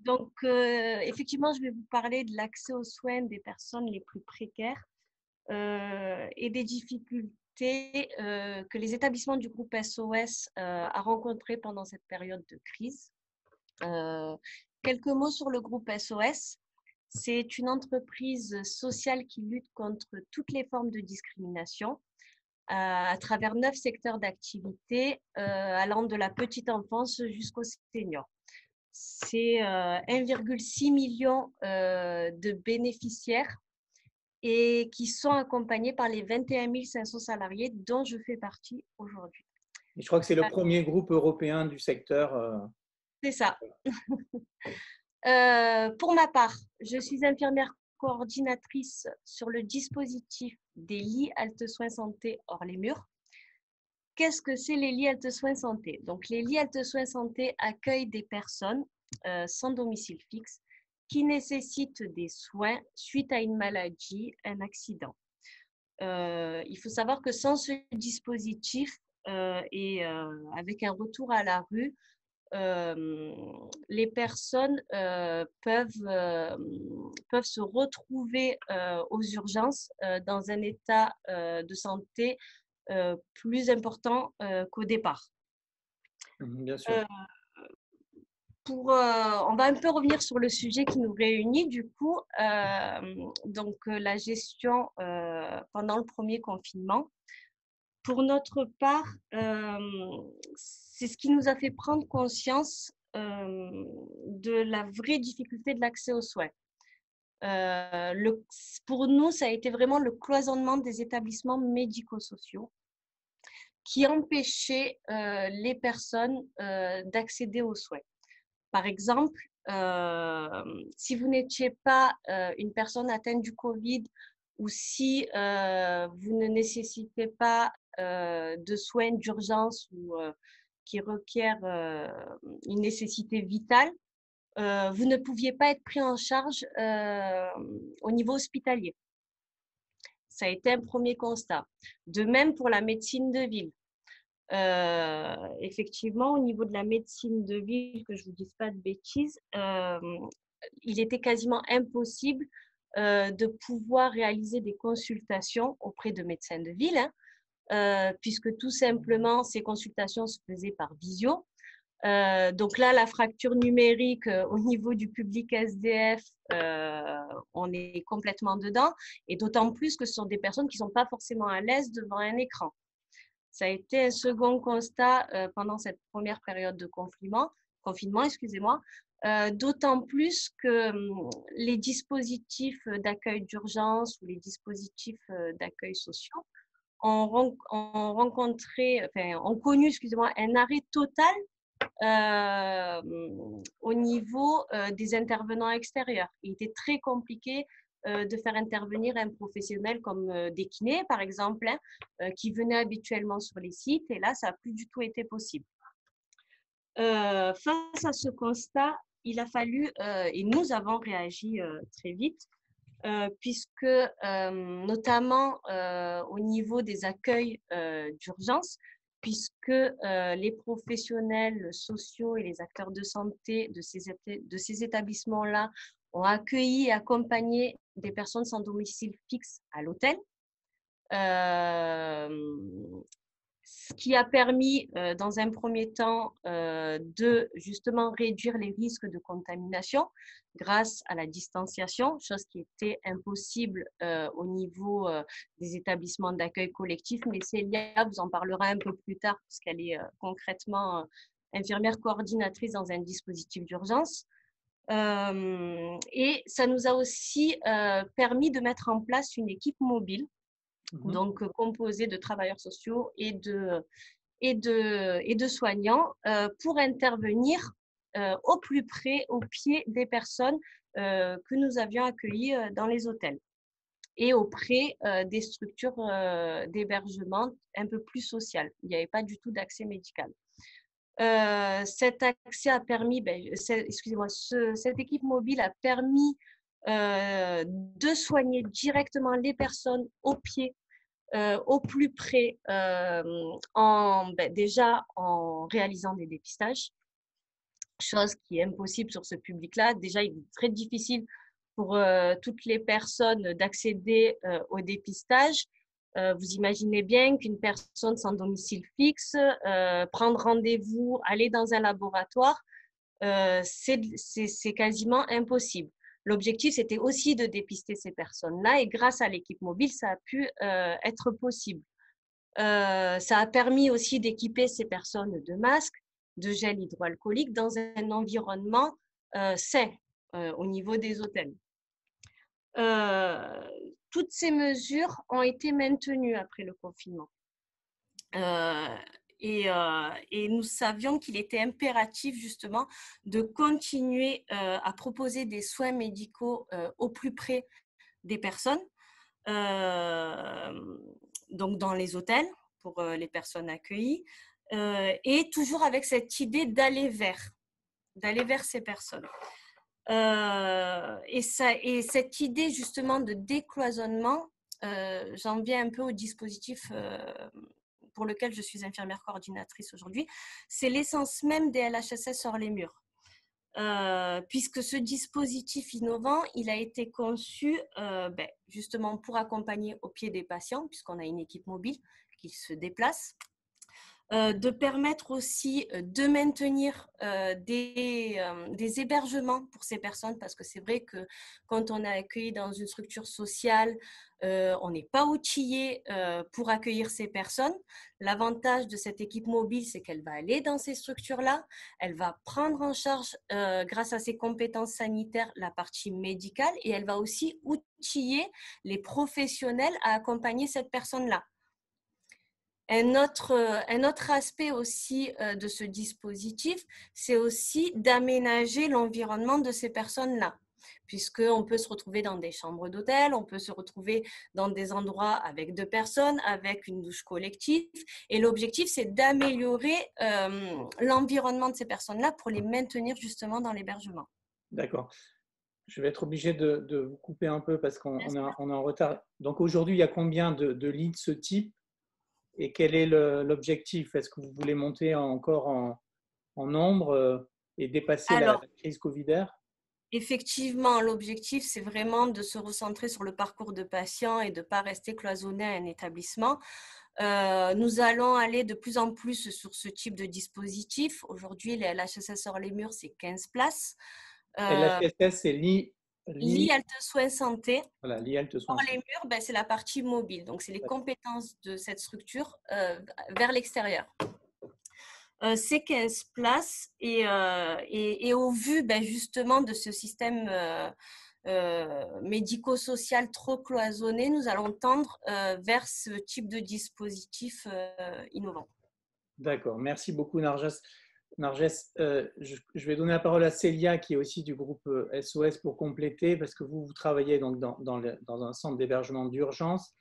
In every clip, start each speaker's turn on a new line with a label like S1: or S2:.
S1: Donc, effectivement, je vais vous parler de l'accès aux soins des personnes les plus précaires et des difficultés que les établissements du groupe SOS a rencontrées pendant cette période de crise. Quelques mots sur le groupe SOS. C'est une entreprise sociale qui lutte contre toutes les formes de discrimination à travers 9 secteurs d'activité allant de la petite enfance jusqu'aux seniors. C'est 1,6 million de bénéficiaires et qui sont accompagnés par les 21 500 salariés dont je fais partie aujourd'hui.
S2: Et je crois que c'est le premier groupe européen du secteur.
S1: C'est ça. Pour ma part, je suis infirmière coordinatrice sur le dispositif des lits halte soins santé hors les murs. Qu'est-ce que c'est les lits halte soins santé? Donc, les lits halte soins santé accueillent des personnes sans domicile fixe qui nécessitent des soins suite à une maladie, un accident. Il faut savoir que sans ce dispositif et avec un retour à la rue, les personnes peuvent se retrouver aux urgences dans un état de santé plus important qu'au départ.
S2: Bien sûr.
S1: On va un peu revenir sur le sujet qui nous réunit du coup, donc la gestion pendant le premier confinement. Pour notre part, c'est ce qui nous a fait prendre conscience de la vraie difficulté de l'accès aux soins. Pour nous, ça a été vraiment le cloisonnement des établissements médico-sociaux qui empêchait les personnes d'accéder aux soins. Par exemple, si vous n'étiez pas une personne atteinte du Covid ou si vous ne nécessitez pas de soins d'urgence ou qui requièrent une nécessité vitale, vous ne pouviez pas être pris en charge au niveau hospitalier. Ça a été un premier constat. De même pour la médecine de ville. Effectivement, au niveau de la médecine de ville, que je ne vous dise pas de bêtises, il était quasiment impossible de pouvoir réaliser des consultations auprès de médecins de ville, puisque tout simplement, ces consultations se faisaient par visio. Donc là, la fracture numérique au niveau du public SDF, on est complètement dedans, et d'autant plus que ce sont des personnes qui ne sont pas forcément à l'aise devant un écran. Ça a été un second constat pendant cette première période de confinement, d'autant plus que les dispositifs d'accueil d'urgence ou les dispositifs d'accueil sociaux ont connu un arrêt total au niveau des intervenants extérieurs. Il était très compliqué de faire intervenir un professionnel comme des kinés, par exemple, qui venaient habituellement sur les sites, et là, ça n'a plus du tout été possible. Face à ce constat, il a fallu, et nous avons réagi très vite, puisque notamment au niveau des accueils d'urgence, puisque les professionnels sociaux et les acteurs de santé de ces établissements-là ont accueilli et accompagné des personnes sans domicile fixe à l'hôtel. Ce qui a permis, dans un premier temps, de justement réduire les risques de contamination grâce à la distanciation, chose qui était impossible au niveau des établissements d'accueil collectif. Mais Célia vous en parlera un peu plus tard, parce qu'elle est concrètement infirmière coordinatrice dans un dispositif d'urgence. Et ça nous a aussi permis de mettre en place une équipe mobile, donc composée de travailleurs sociaux et de soignants pour intervenir au plus près, au pied des personnes que nous avions accueillies dans les hôtels et auprès des structures d'hébergement un peu plus sociales. Il n'y avait pas du tout d'accès médical. Cet accès a permis, cette équipe mobile a permis de soigner directement les personnes au pied, au plus près, déjà en réalisant des dépistages, chose qui est impossible sur ce public-là. Déjà, il est très difficile pour toutes les personnes d'accéder au dépistage. Vous imaginez bien qu'une personne sans domicile fixe, prendre rendez-vous, aller dans un laboratoire, c'est quasiment impossible. L'objectif, c'était aussi de dépister ces personnes-là et grâce à l'équipe mobile, ça a pu être possible. Ça a permis aussi d'équiper ces personnes de masques, de gel hydroalcoolique dans un environnement sain au niveau des hôtels. Toutes ces mesures ont été maintenues après le confinement. Et nous savions qu'il était impératif justement de continuer à proposer des soins médicaux au plus près des personnes, donc dans les hôtels pour les personnes accueillies, et toujours avec cette idée d'aller vers ces personnes. Et cette idée justement de décloisonnement, j'en viens un peu au dispositif pour lequel je suis infirmière coordinatrice aujourd'hui, c'est l'essence même des LHSS hors les murs. Puisque ce dispositif innovant, il a été conçu justement pour accompagner au pied des patients, puisqu'on a une équipe mobile qui se déplace, de permettre aussi de maintenir des hébergements pour ces personnes, parce que c'est vrai que quand on est accueilli dans une structure sociale, on n'est pas outillé pour accueillir ces personnes. L'avantage de cette équipe mobile, c'est qu'elle va aller dans ces structures-là, elle va prendre en charge, grâce à ses compétences sanitaires, la partie médicale, et elle va aussi outiller les professionnels à accompagner cette personne-là. Un autre aspect aussi de ce dispositif, c'est aussi d'aménager l'environnement de ces personnes-là, puisqu'on peut se retrouver dans des chambres d'hôtel, on peut se retrouver dans des endroits avec 2 personnes, avec une douche collective. Et l'objectif, c'est d'améliorer l'environnement de ces personnes-là pour les maintenir justement dans l'hébergement.
S2: D'accord. Je vais être obligé de vous couper un peu parce qu'on est en retard. Donc aujourd'hui, il y a combien de lits de ce type et quel est l'objectif? Est-ce que vous voulez monter encore en nombre et dépasser la
S1: Alors,
S2: crise covidaire?
S1: effectivement, l'objectif, c'est vraiment de se recentrer sur le parcours de patient et de ne pas rester cloisonné à un établissement. Nous allons aller de plus en plus sur ce type de dispositif. Aujourd'hui, les LHSS hors les murs, c'est 15 places.
S2: LHSS, c'est
S1: Lit halte soins santé.
S2: voilà, l'IALT
S1: Hors
S2: soins
S1: les
S2: santé.
S1: murs, c'est la partie mobile. Donc, c'est les compétences de cette structure vers l'extérieur. C'est 15 places et au vu justement de ce système médico-social trop cloisonné, nous allons tendre vers ce type de dispositif innovant.
S2: D'accord, merci beaucoup Narges. Narges, je vais donner la parole à Célia qui est aussi du groupe SOS pour compléter parce que vous travaillez donc dans un centre d'hébergement d'urgence.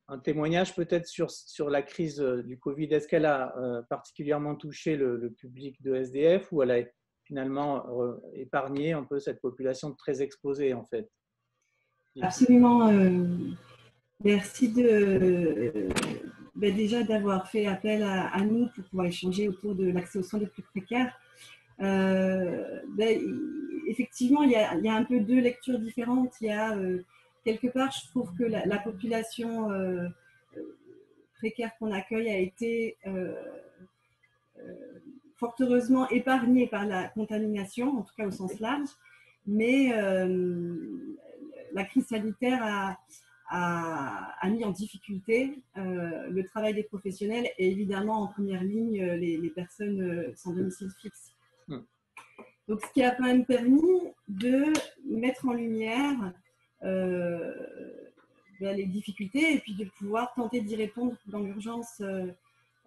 S2: Un témoignage peut-être sur la crise du Covid. Est-ce qu'elle a particulièrement touché le public de SDF ou elle a finalement épargné un peu cette population très exposée en fait?
S3: Absolument. Merci déjà d'avoir fait appel à nous pour pouvoir échanger autour de l'accès aux soins les plus précaires. Effectivement, il y a un peu 2 lectures différentes. Il y a quelque part, je trouve que la population précaire qu'on accueille a été fort heureusement épargnée par la contamination, en tout cas au sens large, mais la crise sanitaire a mis en difficulté le travail des professionnels et évidemment en première ligne les personnes sans domicile fixe. Donc, ce qui a quand même permis de mettre en lumière les difficultés et puis de pouvoir tenter d'y répondre dans l'urgence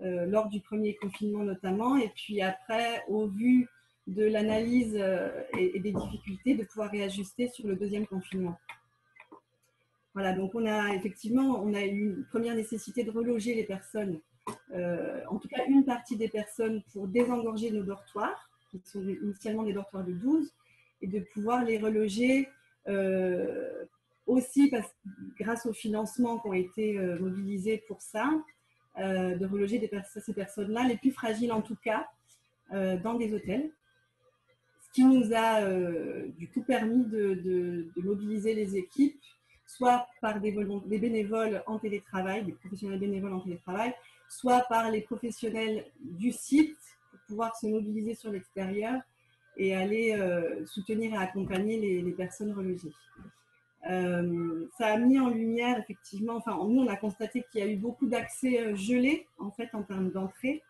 S3: lors du premier confinement notamment, et puis après, au vu de l'analyse et des difficultés, de pouvoir réajuster sur le deuxième confinement. Voilà, donc on a eu une première nécessité de reloger les personnes, en tout cas une partie des personnes pour désengorger nos dortoirs, qui sont initialement des dortoirs de 12, et de pouvoir les reloger aussi grâce aux financements qui ont été mobilisés pour ça, de reloger ces personnes-là, les plus fragiles en tout cas, dans des hôtels. ce qui nous a du coup permis de mobiliser les équipes, soit par des bénévoles en télétravail, des professionnels bénévoles en télétravail, soit par les professionnels du site pour pouvoir se mobiliser sur l'extérieur et aller soutenir et accompagner les personnes relogées. Ça a mis en lumière effectivement, enfin nous on a constaté qu'il y a eu beaucoup d'accès gelés en fait en termes d'entrée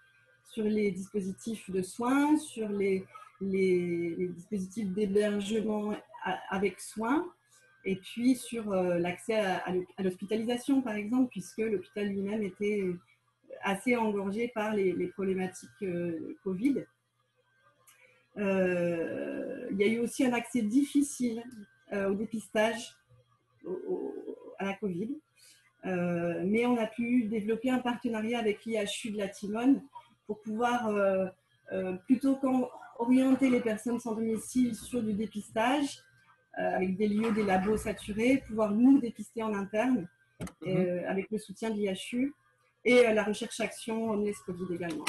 S3: sur les dispositifs de soins, sur les dispositifs d'hébergement avec soins, et puis sur l'accès à l'hospitalisation par exemple, puisque l'hôpital lui-même était assez engorgé par les problématiques Covid. Il y a eu aussi un accès difficile au dépistage à la Covid. Mais on a pu développer un partenariat avec l'IHU de la Timone pour pouvoir, plutôt qu'orienter les personnes sans domicile sur du dépistage, avec des lieux, des labos saturés, pouvoir nous dépister en interne, avec le soutien de l'IHU et la recherche-action Homeless Covid également.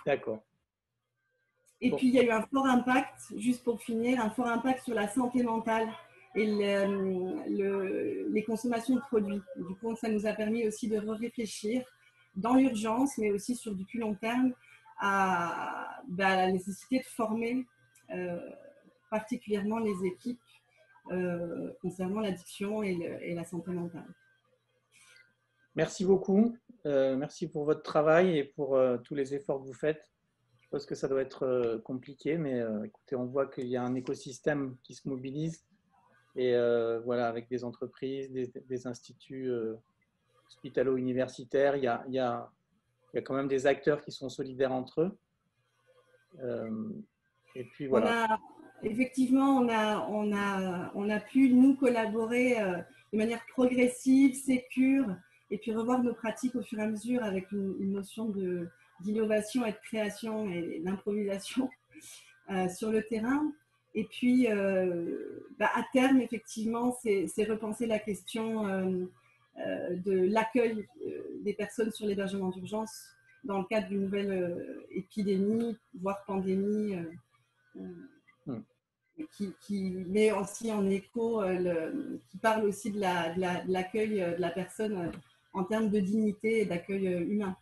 S2: D'accord.
S3: Et puis, il y a eu un fort impact, juste pour finir, un fort impact sur la santé mentale et les consommations de produits. Du coup, ça nous a permis aussi de réfléchir dans l'urgence, mais aussi sur du plus long terme, à la nécessité de former particulièrement les équipes concernant l'addiction et la santé mentale.
S2: Merci beaucoup. Merci pour votre travail et pour tous les efforts que vous faites. Je pense que ça doit être compliqué, mais écoutez, on voit qu'il y a un écosystème qui se mobilise. Et voilà, avec des entreprises, des instituts hospitalo-universitaires, il y a quand même des acteurs qui sont solidaires entre eux. Et puis voilà.
S3: Effectivement, on a pu, nous, collaborer de manière progressive, sécure, et puis revoir nos pratiques au fur et à mesure avec une notion d'innovation et de création et d'improvisation sur le terrain. Et puis, à terme, effectivement, c'est repenser la question de l'accueil des personnes sur l'hébergement d'urgence dans le cadre d'une nouvelle épidémie, voire pandémie, qui met aussi en écho, qui parle aussi de l'accueil de la personne en termes de dignité et d'accueil humain.